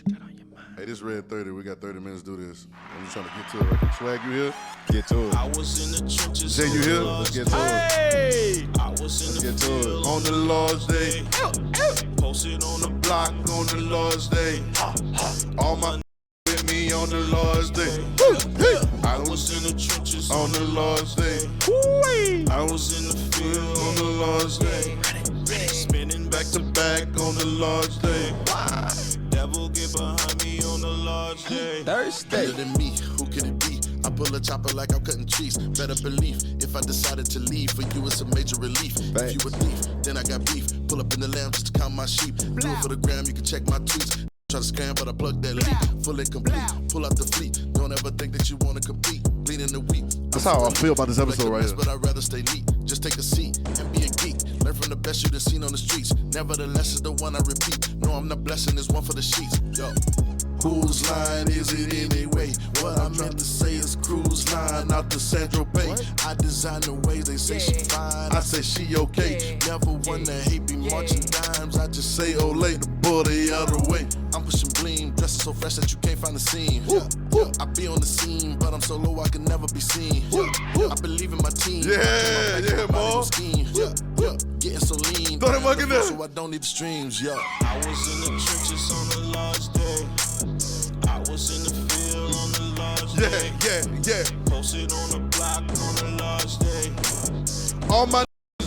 Hey, this is RedIn30. We got 30 minutes to do this. I'm just trying to get to it right quick. Swag, you here? Get to it. I was in the trenches. Jay, you here? Let's get to it. Hey! I was in Let's the get to field it. On the Lord's Day. Posted on the Block on the Lord's Day. All my with me on the Lord's Day. I was in the trenches on the Lord's Day. I was in the field on the Lord's Day. spinning back to Back on the Lord's Day. devil get behind me on the Lord's day. Thursday. Better than me, who could it be? I pull a chopper like I'm cutting trees. Better believe, if I decided to leave, for you it's a major relief. Thanks. If you a thief, then I got beef. Pull up in the lamb just to count my sheep. Do it for the gram, you can check my tweets. Try to scam, but I plug that leak. Full and complete, pull out the fleet. Don't ever think that you wanna compete. Bleed in the week. That's how I feel about this episode right here. But I'd rather stay neat. Just take a seat and be a geek. Learn from the best you done seen on the streets. Nevertheless, is the one I repeat. No, I'm not blessing, it's one for the sheets. Yo. Whose line is it anyway? What I meant to say is cruise line out to Central Bay. I design the ways they say she fine. I say she okay. Never one that hate me marching dimes. I just say Olay, the boy the other way. I'm pushing bling, dressing so fresh that you can't find the seam. I be on the scene, but I'm so low I can never be seen. I believe in my team. Yeah, boy. Getting so lean. Throw that mug in there. So I don't need the streams, yo. I was in the trenches on the Lord's day. I was in the field on the Lord's day. Yeah. Posted on the block on the Lord's day. All my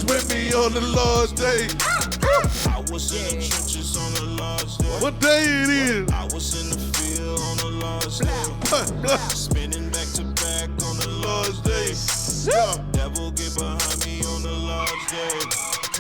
with me on the Lord's Day. I was in the trenches on the Lord's day. What day it is? I was in the field on the Lord's day. Spinning back to back on the Lord's day. Devil get behind me on the Lord's day.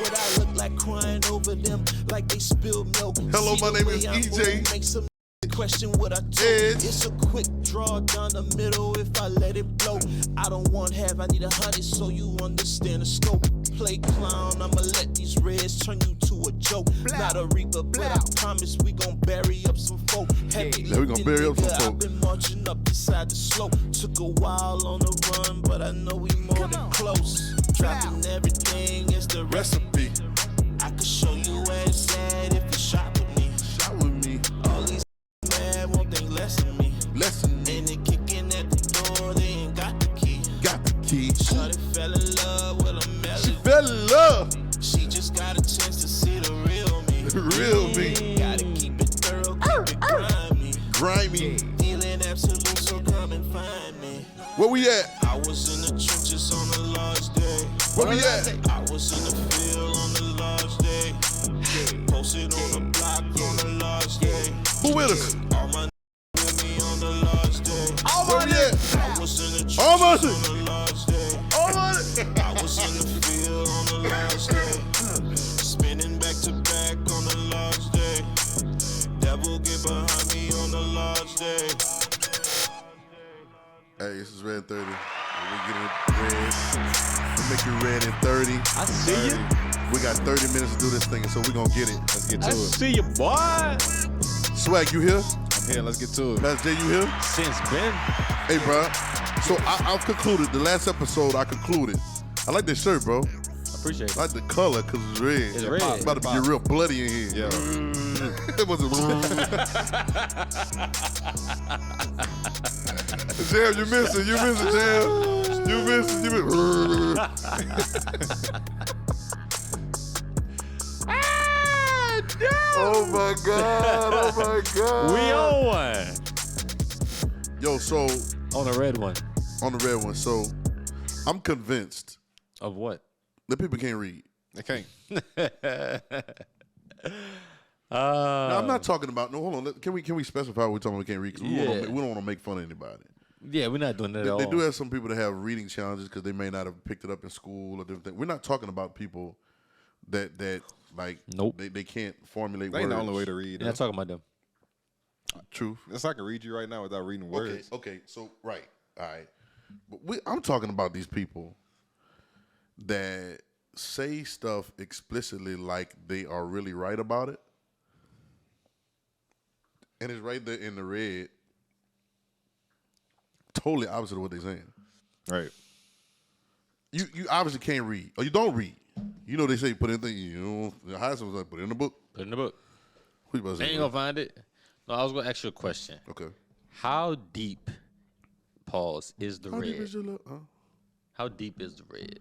What I look like crying over them like they spilled milk. Hello, See my the name way is I EJ. move, make some question what I told. Ed. It's a quick draw down the middle if I let it blow. I don't want half, I need 100 so you understand the scope. Play clown, I'ma let these reds turn you to a joke. Not a reaper, but I promise we gon' bury up some folk. Heavy Yeah, we gon' bury up some nigga, folk. I've been marching up the side the slope. Took a while on the run, but I know we more than close. Dropping everything is the recipe. I could show you where it's at if you shop with me. Shot with me. All these mad won't think less of me. Lesson. And they kicking at the door, they ain't got the key. Got the key. Shorty fell in love with a She melody. fell in love. She just got a chance to see the real me. The real me. Gotta keep it thorough, keep it grimy. Grimy. Feeling absolute, so come and find me. Where we at? I was in the trenches on the Lord's day. Where we at? I was in the field on the Lord's day. Posted on the block on the Lord's day. Who with us? All my with me on the Lord's day. Where we at? I was in the trenches Almost. on the Lord's day. I was in the field on the Lord's day. Spinning back to back on the Lord's day. Devil get behind me on the Lord's day. Hey, this is RedIn30. We get it red. We make it RedIn30. I see you. We got 30 minutes to do this thing, and so we gonna get it. Let's get to I it. see you, boy. Swag, you here? I'm here. Let's get to it. Pastor J, you here? Since Ben. Hey, bro. So I've concluded, the last episode I concluded. I like this shirt, bro. Appreciate it. I like the color, because it's red. It's red. It's about to get real bloody in here. Yeah. It wasn't. Jam, you missing, Jam. You missing. Oh my God. We on one. Yo, so On the red one. on the red one, so I'm convinced Of what? that people can't read. They can't. Now, I'm not talking about. No, hold on. Can we specify what we're talking about? We can't read because we don't want to make fun of anybody. Yeah, we're not doing that at all. They do have some people that have reading challenges because they may not have picked it up in school or different things. We're not talking about people that like Nope. they can't formulate That words. ain't the only way to read. We're not talking about them. Truth. Yes, I can read you right now without reading words. Okay. So right, all right. But I'm talking about these people that say stuff explicitly like they are really right about it, and it's right there in the red. Totally opposite of what they're saying. Right. You obviously can't read, or you don't read. You know they say put in the high school like put it in the book. Put it in the book. Who you about to They say? ain't gonna find it. No, I was gonna ask you a question. Okay. How deep, pause, is the How red? deep is your little? How deep is the red?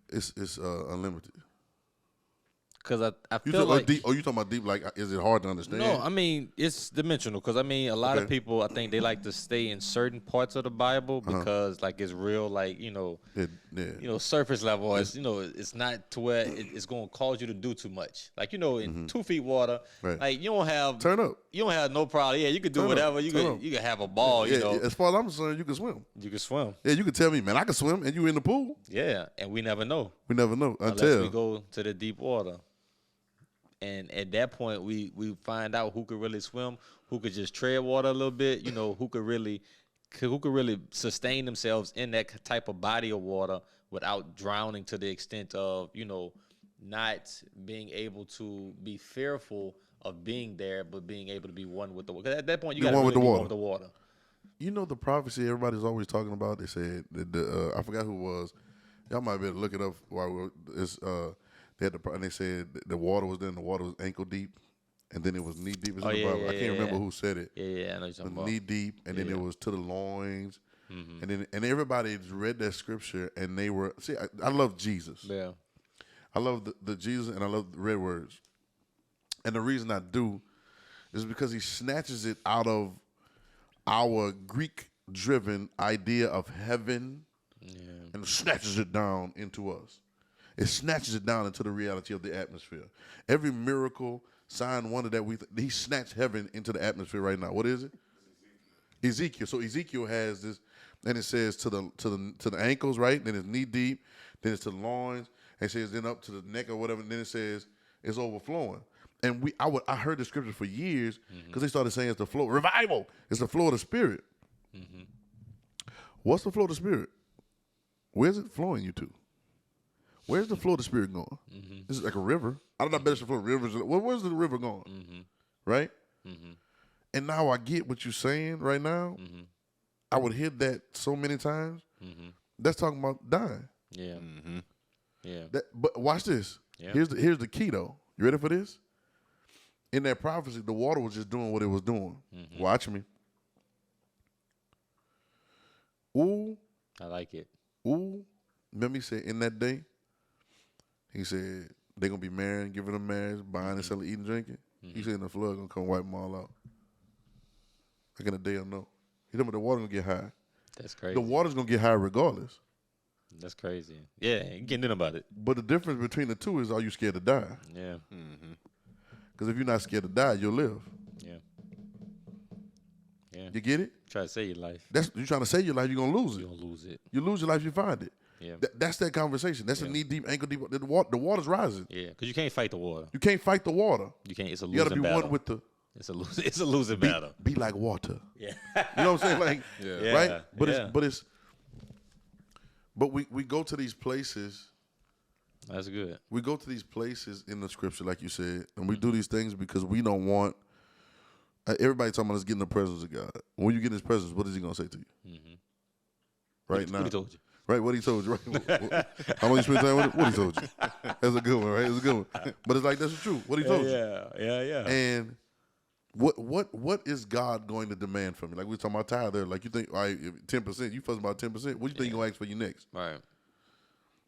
It's unlimited. Because I You feel talk, like deep? Oh, you talking about deep? Like, is it hard to understand? no, I mean it's dimensional. Because I mean, a lot of Okay. people, I think they like to stay in certain parts of the Bible because like it's real, like Yeah. surface level. It's it's not to where it's going to cause you to do too much. Like in 2 feet water, Right. like you don't have Turn up. You don't have no problem. Yeah, you could do Turn up. whatever. You Turn up. could have a ball. Yeah, You know, as far as I'm concerned, you can swim. you can swim. Yeah, you can tell me, man, I can swim, and you in the pool. Yeah, and we never know We never know unless until we go to the deep water. And at that point, we find out who could really swim, who could just tread water a little bit, who could really sustain themselves in that type of body of water without drowning to the extent of, not being able to be fearful of being there, but being able to be one with the water. 'Cause at that point, you got to one really with the be water. one with the water. You know the prophecy everybody's always talking about. They said that I forgot who it was. Y'all might be able to look it up while they had and they said the water was there. The water was ankle deep, and then it was knee deep. It's in the Bible. I can't remember who said it. Yeah, I know what you're talking about. Knee deep, and then it was to the loins, and everybody read that scripture, and they were I love Jesus. Yeah. I love the Jesus, and I love the red words, and the reason I do is because he snatches it out of our Greek-driven idea of heaven, and snatches it down into us. It snatches it down into the reality of the atmosphere. Every miracle, sign, wonder that he snatched heaven into the atmosphere right now. What is it? Ezekiel. So Ezekiel has this, and it says to the ankles, right? Then it's knee deep. Then it's to the loins. And it says then up to the neck or whatever. And then it says it's overflowing. And I heard the scripture for years because they started saying it's the flow revival. It's the flow of the Spirit. What's the flow of the Spirit? Where's it flowing you to? Where's the flow of the Spirit going? This is like a river. I don't know better to flow rivers. Where's the river going? Right? And now I get what you're saying right now. I would hear that so many times. That's talking about dying. Yeah. Yeah. But watch this. Yeah. Here's the key though. You ready for this? In that prophecy, the water was just doing what it was doing. Watch me. Ooh, I like it. ooh. Remember he said in that day, he said they're going to be marrying, giving them marriage, buying and selling, eating, drinking. He said the flood going to come wipe them all out. Like in a day or no. He told me the water going to get high. That's crazy. The water's going to get high regardless. That's crazy. Yeah, you getting in about it. But the difference between the two is, are you scared to die? Yeah. Because if you're not scared to die, you'll live. Yeah. Yeah. You get it? Try to save your life. You're trying to save your life, you're going to lose it. You're gonna lose it. You lose your life, you find it. Yeah. That's that conversation. That's a knee deep, ankle deep. The water's rising. Yeah, because you can't fight the water. You can't fight the water. You can't. It's a You losing got to be battle. one with the. It's a losing battle. Be like water. Yeah. You know what I'm saying? Like, Yeah. right? But yeah. but we go to these places. That's good. We go to these places in the scripture, like you said, and we do these things because we don't want. Everybody talking about us getting the presence of God. When you get His presence, what is He gonna say to you? Right now. What he told you? Right, what he told you, right? How long you spend time with him? What he told you. That's a good one, right? It's a good one. But it's like, that's the truth. What he told you. Yeah. And what is God going to demand from you? Like we were talking about tithe there. Like you think, all right, 10%, you fuss about 10%. What do you think He going to ask for you next? Right.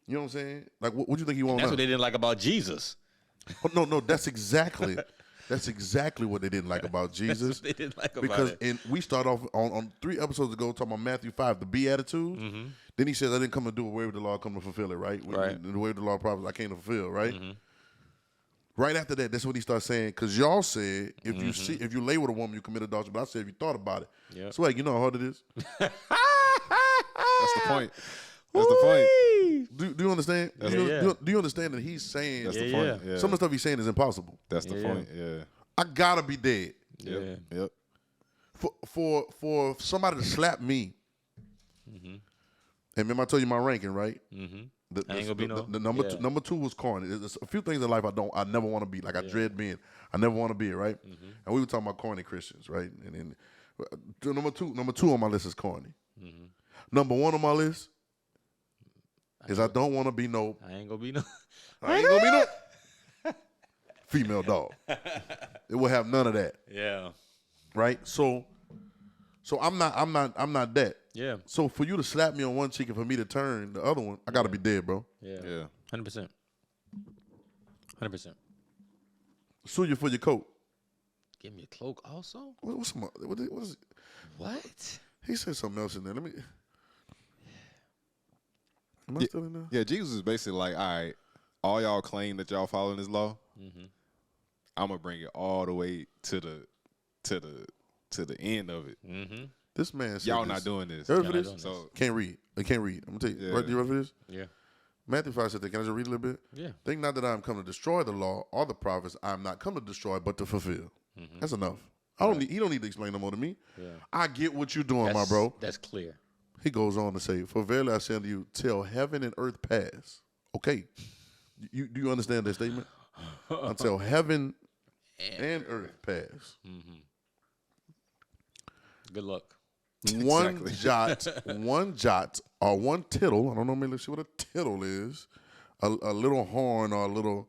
You know what I'm saying? Like what do you think He wants That's now? what they didn't like about Jesus. Oh, no, that's exactly what they didn't like about Jesus. That's what they didn't like about because it. we start off on 3 episodes ago talking about Matthew 5, the Beatitudes. Then He says, I didn't come to do away with the law, I come to fulfill it, right? Right. The way of the law prophets, I came to fulfill, right? Right after that, that's when He starts saying, because y'all said, if you lay with a woman, you commit adultery. But I said, if you thought about it. Yep. So, you know how hard it is? That's the point. That's the point. Do you understand? Yeah. Do you understand that He's saying That's Yeah, the point. yeah. Yeah. some of the stuff He's saying is impossible? That's the Yeah. point. Yeah. I gotta be dead. Yeah. Yep. For somebody to slap me. And remember I told you my ranking, right? The, I ain't gonna be no- the number yeah. number 2 was corny. There's a few things in life I never want to be. Like I dread being. I never want to be it, right? And we were talking about corny Christians, right? And then number two on my list is corny. Number 1 on my list is I don't want to be no. I ain't gonna be no. I ain't gonna be no female dog. It will have none of that. Yeah. right? So I'm not that. Yeah. So for you to slap me on one cheek and for me to turn the other one, I gotta be dead, bro. Yeah. 100%. 100%. Sue you for your coat. Give me a cloak also? What's my, what is it? What? He said something else in there. Let me. Am I still in there? Yeah, Jesus is basically like, all right, all y'all claim that y'all following this law. I'm gonna bring it all the way to the end of it. This man said Y'all this. not doing this. You ready for Y'all this? not doing So Can't read. I can't read. I'm gonna tell you. Yeah. Right, you ready for this? Yeah. Matthew 5 said that. Can I just read a little bit? Yeah. Think not that I am come to destroy the law or the prophets. I am not come to destroy, but to fulfill. That's enough. I don't need. He don't need to explain no more to me. Yeah. I get what you're doing, my bro. That's clear. He goes on to say, "For verily I say unto you, till heaven and earth pass." Okay, do you understand that statement? Until heaven and earth pass. Good luck. One jot, or one tittle. I don't know. Maybe let's see what a tittle is. A little horn or a little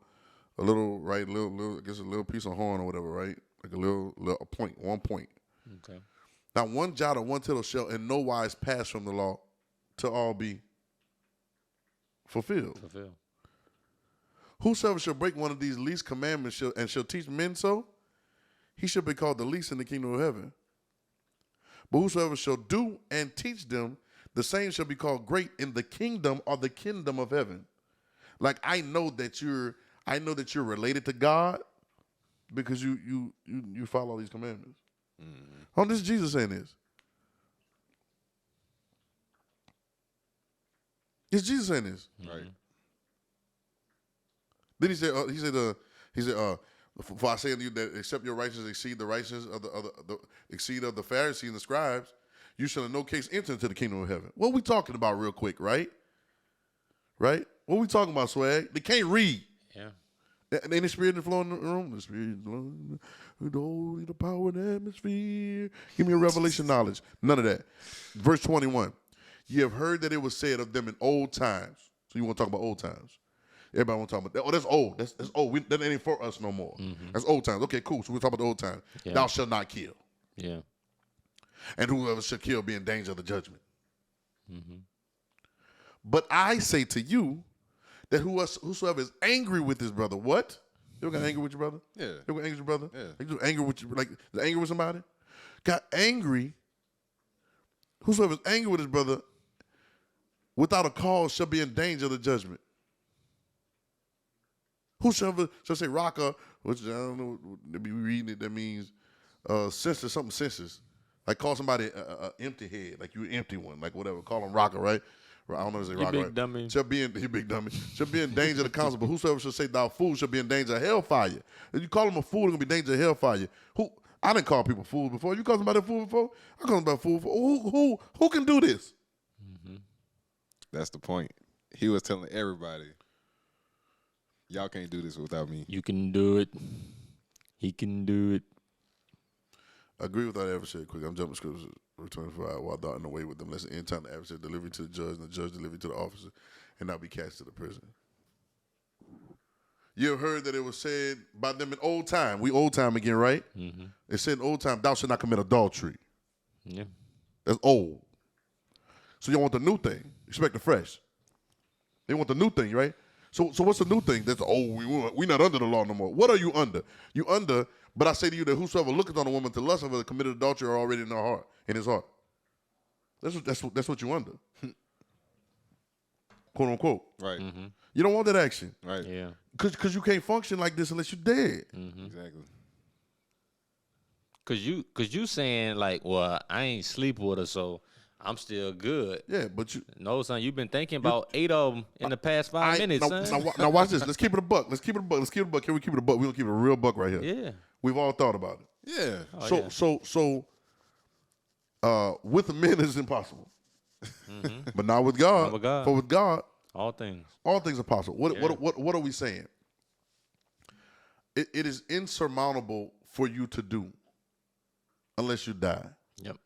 right, little. I guess a little piece of horn or whatever, right? Like a point, 1 point. Okay. Now one jot or one tittle shall in no wise pass from the law to all be fulfilled. Fulfill. Whosoever shall break one of these least commandments shall teach men so, he shall be called the least in the kingdom of heaven. But whosoever shall do and teach them, the same shall be called great in the kingdom or the kingdom of heaven. Like I know that you're related to God because you follow these commandments. Oh, this is Jesus saying this. It's Jesus saying this. right. Then he said, for I say unto you that except your righteousness exceed the righteousness of the Pharisees and the scribes, you shall in no case enter into the kingdom of heaven. What are we talking about real quick, right? Right? What are we talking about, Swag? They can't read. Yeah. Ain't the spirit in the flow in the room? The spirit is flowing, the power in the atmosphere. Give me a revelation knowledge. None of that. Verse 21. You have heard that it was said of them in old times. So you want to talk about old times. Everybody want to talk about that. Oh, that's old. That's old. That ain't for us no more. That's old times. Okay, cool. So we're talking about the old times. Yeah. Thou shalt not kill. Yeah. And whoever shall kill be in danger of the judgment. But I say to you that whosoever is angry with his brother, what? You ever got angry with your brother? Yeah. You ever got angry with your brother? Yeah. You angry with angry with somebody? Got angry. Whosoever is angry with his brother without a cause shall be in danger of the judgment. Whosoever shall say raka, which I don't know, they be reading it, that means senses, something senses. Like call somebody a empty head, like you an empty one, like whatever. Call them raka, right? I don't know if they say You raka, big right? dummy. You big dummy. Shall be in danger of the council, but whosoever shall say thou fool shall be in danger of hellfire. If you call them a fool, they're going to be in danger of hellfire. I didn't call people fools before. You call somebody a fool before? I call somebody a fool before. Who can do this? That's the point. He was telling everybody, y'all can't do this without me. You can do it. He can do it. I agree with that adversary quick. I'm jumping scriptures. Return for while darting away with them. Lest the end time the adversary deliver to the judge, and the judge deliver to the officer, and not be cast to the prison. You have heard that it was said by them in old time. We old time again, right? It said in old time, thou shalt not commit adultery. Yeah. That's old. So you want the new thing. Expect the fresh. They want the new thing, right? So what's the new thing? That's old. We not under the law no more. What are you under? You under, but I say to you that whosoever looketh on a woman to lust of her committed adultery are already in her heart, in his heart. That's what you under. Quote unquote. Right. You don't want that action. Right. Yeah. Cause you can't function like this unless you're dead. Exactly. Cause you saying like, well, I ain't sleep with her, so I'm still good. Yeah, but you. No, son, you've been thinking about 8 of them in the past 5 minutes, son. Now watch this. Let's keep it a buck. Can we keep it a buck? We're gonna keep it a real buck right here. Yeah. We've all thought about it. Yeah. Oh, So with men it's impossible. But not with God. Not with God. For with God, All things. all things are possible. What are we saying? It is insurmountable for you to do unless you die. Yep.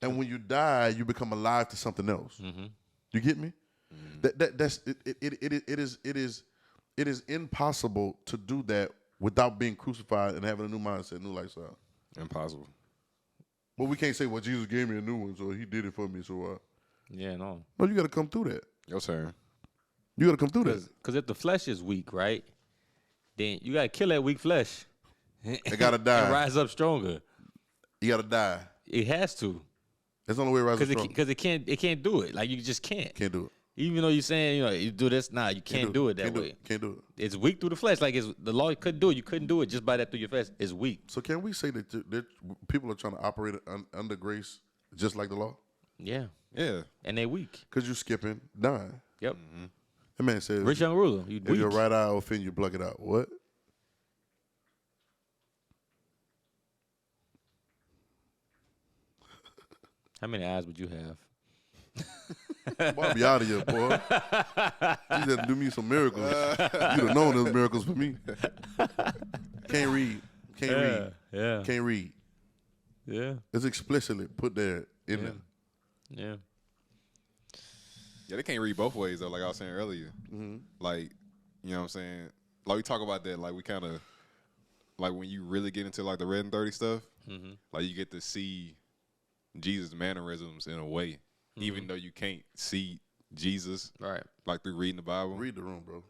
And when you die, you become alive to something else. You get me? It is impossible to do that without being crucified and having a new mindset, new lifestyle. Impossible. But we can't say, well, Jesus gave me a new one, so he did it for me, so Yeah, no. no, you got to come through that. Your turn. You got to come through that. Because if the flesh is weak, right, then you got to kill that weak flesh. It got to And die. rise up stronger. You got to die. It has to. That's the only way to rise up Because strong. it can't do it. Like, you just can't. Can't do it. Even though you're saying, you do this, you can't do it that Can't do way. it. Can't do it. It's weak through the flesh. Like, the law couldn't do it. You couldn't do it just by that through your flesh. It's weak. So can we say that people are trying to operate under grace just like the law? Yeah. Yeah. And they weak. Because you're skipping, dying. Yep. That man says, Rich young ruler. You if weak. your right eye offend you, pluck it out. What? How many eyes would you have? Boy, I'll be out of here, boy. You just do me some miracles. You'd have known those miracles for me. Can't read. Can't read. Yeah. Can't read. Yeah. It's explicitly put there in there. Yeah. Yeah, they can't read both ways though. Like I was saying earlier, like you know what I'm saying. Like we talk about that. Like we kind of like when you really get into like the RedIn30 stuff. Like you get to see Jesus' mannerisms in a way, even though you can't see Jesus Right. like through reading the Bible. Read the room, bro.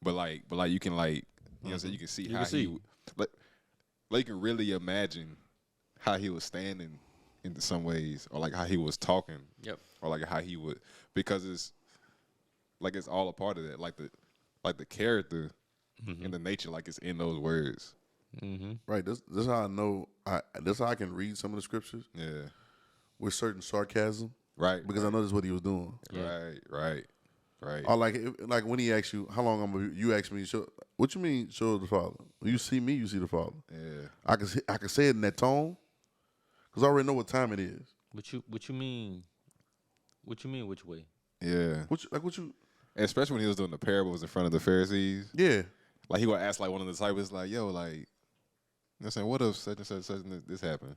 But you can like you know what I'm saying. You can see You how can see. like you can really imagine how he was standing in some ways, or like how he was talking. Yep. Or like how he would, because it's all a part of that. Like the character and the nature, like it's in those words. Right. This is how I know. This is how I can read some of the scriptures Yeah. with certain sarcasm Right. because I know this is what he was doing. Right. Or like when he asked you, how long you asked me, what you mean show the Father? When you see me, you see the Father. Yeah. I can say it in that tone because I already know what time it is. What you mean? What you mean? Which way? Yeah. What you? Especially when he was doing the parables in front of the Pharisees. Yeah. Like he would ask like one of the disciples, like, "Yo, like, you know what I'm saying, what if such and such and this happened?"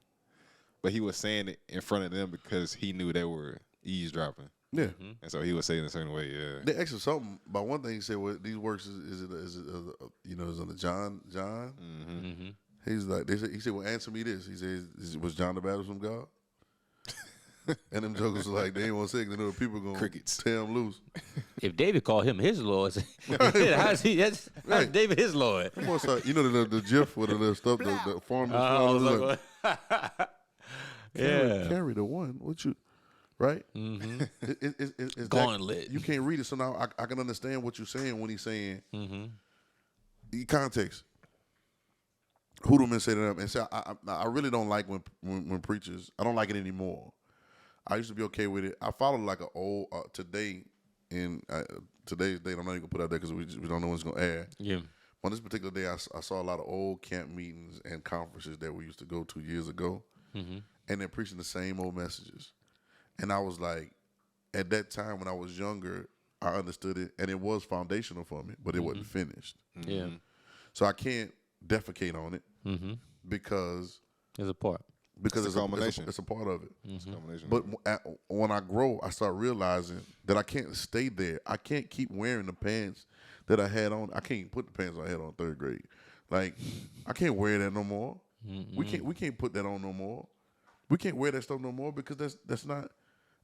But he was saying it in front of them because he knew they were eavesdropping, Yeah. and so he would say it in a certain way. Yeah. They asked him something about one thing. He said, "Well, these works is it is on the John." He's like, he said, "Well, answer me this." He said, "Was John the Baptist from God?" And them jokers were like, they ain't want to say it. They know the people gonna Crickets. tear him loose. If David called him his Lord, how's David his Lord? Come on, son. You know the GIF with the little stuff, the farm. Carry the one. What you, right? It's Gauntlet. You can't read it, so now I can understand what you're saying when he's saying the context. Who do men say to them? And so I really don't like when preachers. I don't like it anymore. I used to be okay with it. I followed like an old today in today's date. I'm not even gonna put it out there because we don't know when it's gonna air. Yeah. On this particular day, I saw a lot of old camp meetings and conferences that we used to go to years ago, and they're preaching the same old messages. And I was like, at that time when I was younger, I understood it, and it was foundational for me, but it wasn't finished. Yeah. So I can't defecate on it because There's a part. because It's a combination. it's a part of it. It's a combination. But when I grow, I start realizing that I can't stay there. I can't keep wearing the pants that I had on. I can't put the pants I had on third grade. Like I can't wear that no more. We can't put that on no more. We can't wear that stuff no more because that's not.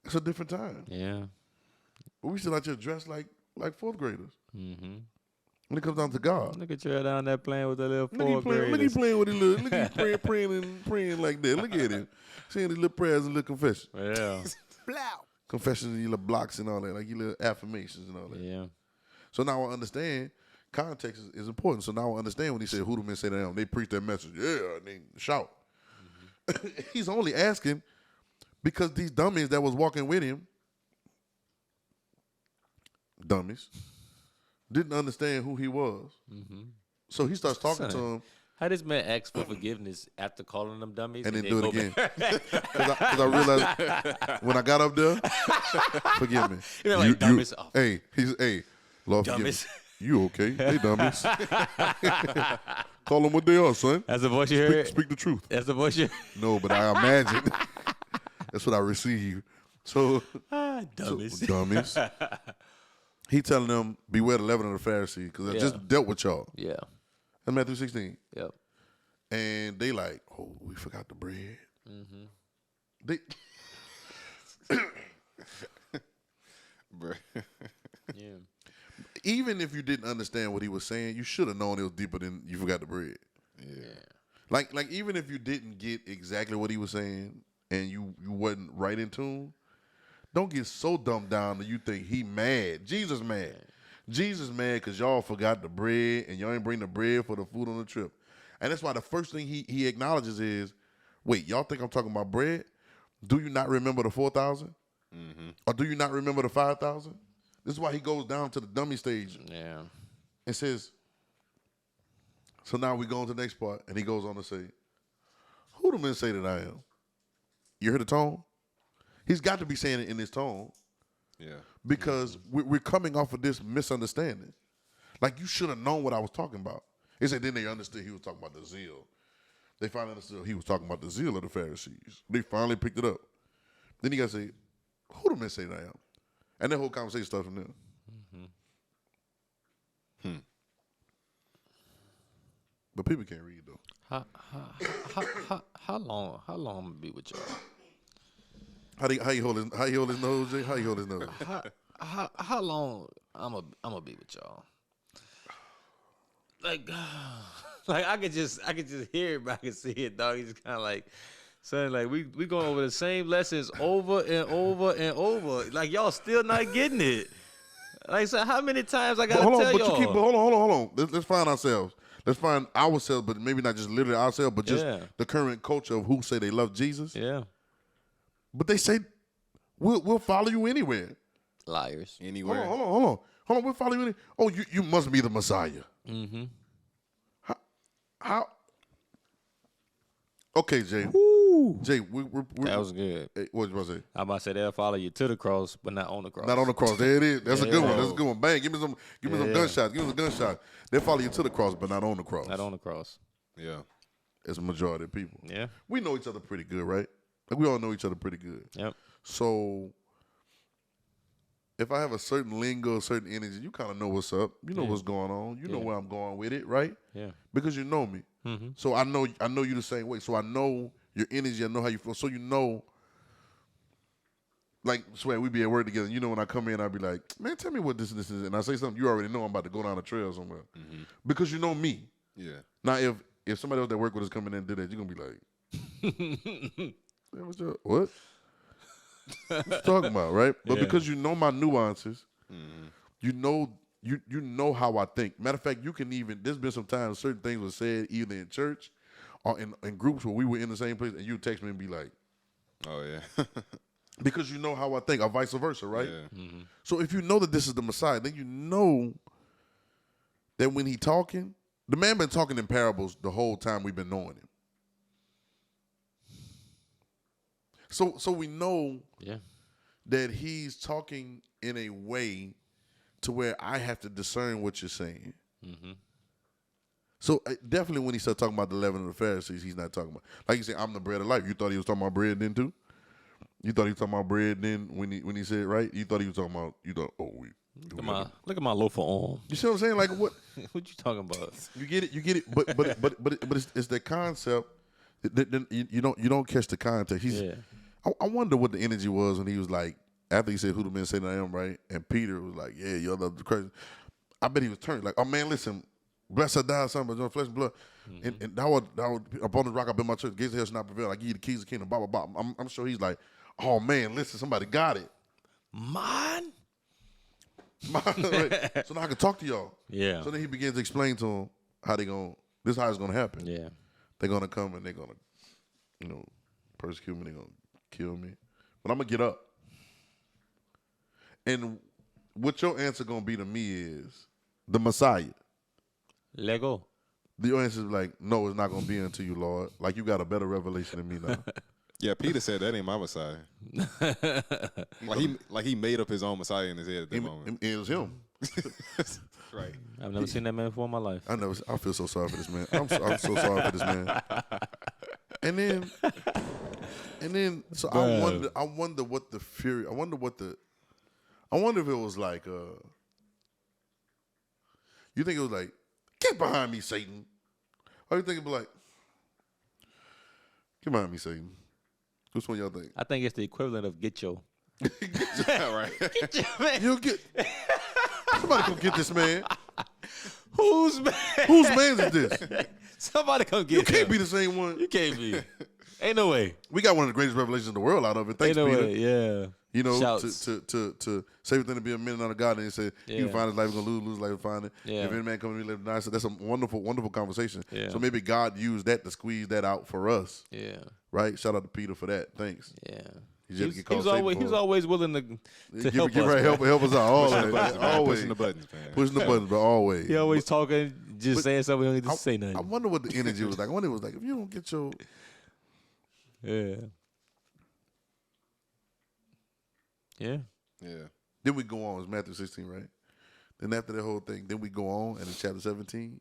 It's a different time. Yeah. We still out here dressed like fourth graders. When it comes down to God. Look at you down there playing with the little Look at he four playing with his little. Look at he praying like that. Look at him, saying his little prayers and little confessions. Yeah. Confessions and your little blocks and all that, like your little affirmations and all that. Yeah. So now I understand context is important. So now I understand when he said, "Who do men say to them?" They preach that message, yeah, and they shout. He's only asking because these dummies that was walking with him, didn't understand who he was. So he starts talking to him. How this man ask for forgiveness after calling them dummies And then go do it again. back? Because I realized when I got up there, forgive me. You know, like dummies. Oh, Hey, Lord, dummies. forgive me. You okay? They dummies. Call them what they are, son. That's the voice you heard? Speak the truth. That's the voice you No, but I imagine that's what I receive. So, dummies. dummies. He telling them, beware the leaven of the Pharisee, because I just dealt with y'all. Yeah. In Matthew 16. Yep. and they like, oh, we forgot the bread. Mm-hmm. They Bruh. Yeah. even if you didn't understand what he was saying, you should have known it was deeper than you forgot the bread. Yeah. Like even if you didn't get exactly what he was saying and you wasn't right in tune, don't get so dumbed down that you think he mad. Jesus mad. Jesus mad because y'all forgot the bread and y'all ain't bring the bread for the food on the trip. And that's why the first thing he acknowledges is, wait, y'all think I'm talking about bread? Do you not remember the 4,000? Mm-hmm. Or do you not remember the 5,000? This is why he goes down to the dummy stage Yeah. and says, so now we go on to the next part, and he goes on to say, who do men say that I am? You heard the tone? He's got to be saying it in this tone Yeah. because we're coming off of this misunderstanding. Like, you should have known what I was talking about. He said then they understood he was talking about the zeal. They finally understood he was talking about the zeal of the Pharisees. They finally picked it up. Then he got to say, who do men say that I am? And that whole conversation started from there. But people can't read, though. How long I'm gonna be with y'all? How you hold his nose, Jay? How you hold his nose? How long I'm gonna be with y'all? Like, like I could just hear it, but I can see it, dog. He's kind of like saying, like, we going over the same lessons over and over and over. Like, y'all still not getting it. Like, so how many times I gotta tell y'all? Hold on. Let's find ourselves. Let's find ourselves, but maybe not just literally ourselves, but just the current culture of who say they love Jesus. Yeah, But they say we'll follow you anywhere. liars. Anywhere. Hold on. We'll follow you anywhere. Oh, you must be the Messiah. Mm-hmm. How? Okay, Jay. Jay, we're That was good. Hey, what you about to say? I'm about to say they'll follow you to the cross, but not on the cross. Not on the cross. There it is. That's a good one. Yeah. That's a good one. Bang. Give me some gunshots. Give me some gunshots. They follow you to the cross, but not on the cross. Not on the cross. Yeah. It's a majority of people. Yeah. We know each other pretty good, right? Like, we all know each other pretty good. Yep. So if I have a certain lingo, a certain energy, you kind of know what's up. You know what's going on. You know where I'm going with it, right? Yeah. Because you know me. Mm-hmm. So I know you the same way. So I know your energy. I know how you feel. So you know, like, swear, we be at work together. You know, when I come in, I be like, man, tell me what this is. And I say something, you already know I'm about to go down the trail somewhere. Because you know me. Yeah. Now, if somebody else that work with us come in and do that, you're going to be like, hey, what you talking about, right? But because you know my nuances, you know how I think. Matter of fact, you can even, there's been some times certain things were said either in church or in groups where we were in the same place, and you text me and be like, Oh yeah. because you know how I think, or vice versa, right? Yeah. So if you know that this is the Messiah, then you know that when he talking, the man been talking in parables the whole time we've been knowing him. So we know that he's talking in a way to where I have to discern what you're saying. So definitely when he started talking about the leaven of the Pharisees, he's not talking about, like you said, I'm the bread of life. You thought he was talking about bread then too? You thought he was talking about bread then when he said it, right? You thought he was talking about, Look at my loaf of arm. you see what I'm saying? Like what? What you talking about? You get it. But it's the concept. That you don't catch the context. I wonder what the energy was when he was like, after he said, who the men say that I am, right? And Peter was like, yeah, you love the Christ. I bet he was turned like, oh man, listen, blessed I die, son, but flesh and blood. And thou upon the rock I built my church, gates of hell shall not prevail. I give you the keys of the kingdom, blah, blah, blah. I'm sure he's like, oh man, listen, somebody got it. Mine? Right? So now I can talk to y'all. Yeah. So then he begins to explain to them how this is how it's gonna happen. Yeah. They're gonna come and they're gonna, persecute me, they're gonna kill me. But I'm gonna get up. And what your answer gonna be to me is the Messiah. Lego. The answer is like, no, it's not gonna be unto you, Lord. Like you got a better revelation than me now. Yeah, Peter said that ain't my Messiah. like he made up his own Messiah in his head at that moment. It was him. Right. I've never seen that man before in my life. I feel so sorry for this man. I'm so sorry for this man. And then, so I wonder what the fury. I wonder if it was like, you think it was like, get behind me, Satan, or you think it'd be like, Come on, me, Satan. Which one y'all think? I think it's the equivalent of get your. Right. Get your man. You'll get. Somebody come get this man. Whose man? Whose man is this? Somebody come get You can't him. be the same one. You can't be. Ain't no way. We got one of the greatest revelations in the world out of it. Thanks, Ain't no Peter. way. Yeah. You know, Shouts. to save everything to be a minute under God, and he said, "He Yeah. can find his life, he's gonna lose life, and find it. Yeah. If any man come to me, let him die." So that's a wonderful, wonderful conversation. Yeah. So maybe God used that to squeeze that out for us, Yeah. right? Shout out to Peter for that. Thanks. Yeah. He He just was, get he was called always Satan he was for it. always willing to Give help us. right, man. help us out. Always, always Pushing the buttons, man. pushing the buttons, but always. He always talking, just But saying something. He don't need to say I nothing. wonder what the energy was like. I wonder it was like if you don't get your Yeah. Yeah. Yeah. then we go on. It's Matthew 16, right? Then after that whole thing, then we go on, and in chapter 17,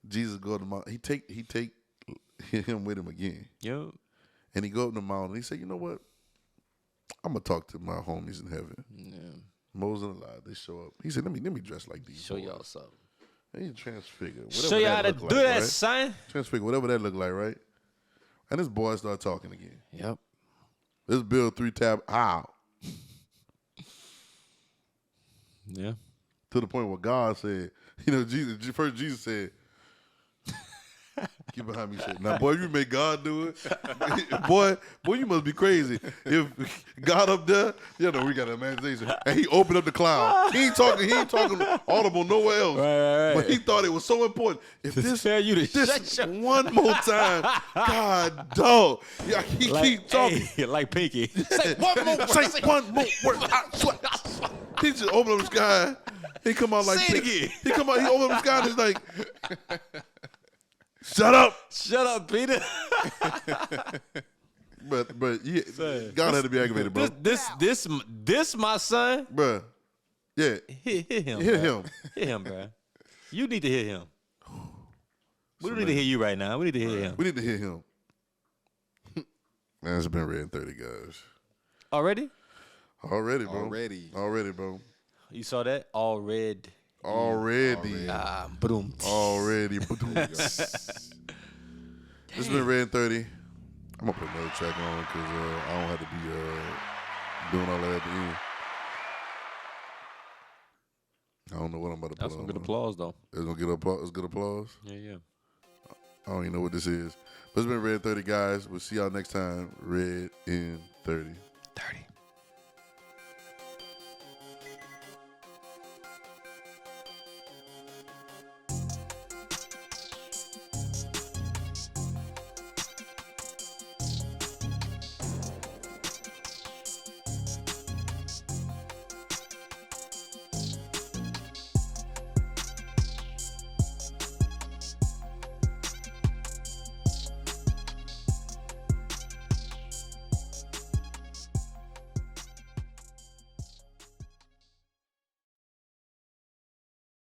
Jesus go to the mount. He take him with him again, Yep. and he go up the mountain. And he said, "You know what? I'm gonna talk to my homies in heaven." Yeah. Moses and Elijah, they show up. He said, "Let me dress like these. Show boys. y'all something. They transfigure. Show y'all how to look do like, that, right? son. Transfigure, whatever that look like, right?" And this boy start talking again. Yep. Let's build 3 tab. How? Yeah. To the point where God said, Jesus said, "Get behind me, shit." Now, boy, you make God do it. boy, you must be crazy. If God up there, we got an imagination. And he opened up the cloud. He ain't talking audible nowhere else. Right. But he thought it was so important. If this tell you to shut this your- one more time, God, dog. Yeah, he keep talking. Hey, like Pinky. Say one more word. Say one more word. I swear. He just opened up the sky. He come out like Say it again. He come out. He opened up the sky and he's like, "Shut up." Shut up, Peter. But yeah, Son. God had to be aggravated, bro. This my son. Bruh. Yeah. Hit him. Hit bro. him. Hit him, bro. You need to hit him. We don't need to hear you right now. We need to hear him. We need to hear him. Man, it's been RedIn30, guys. Already? Already, bro. Already, bro. You saw that? Already. Already. Boom. Already. It's been RedIn30. I'm going to put another track on because I don't have to be doing all that at the end. I don't know what I'm about to put That's on. some good applause, though. It's going to get applause. It's good applause. Yeah. I don't even know what this is. But it's been RedIn30, guys. We'll see y'all next time. RedIn30. 30.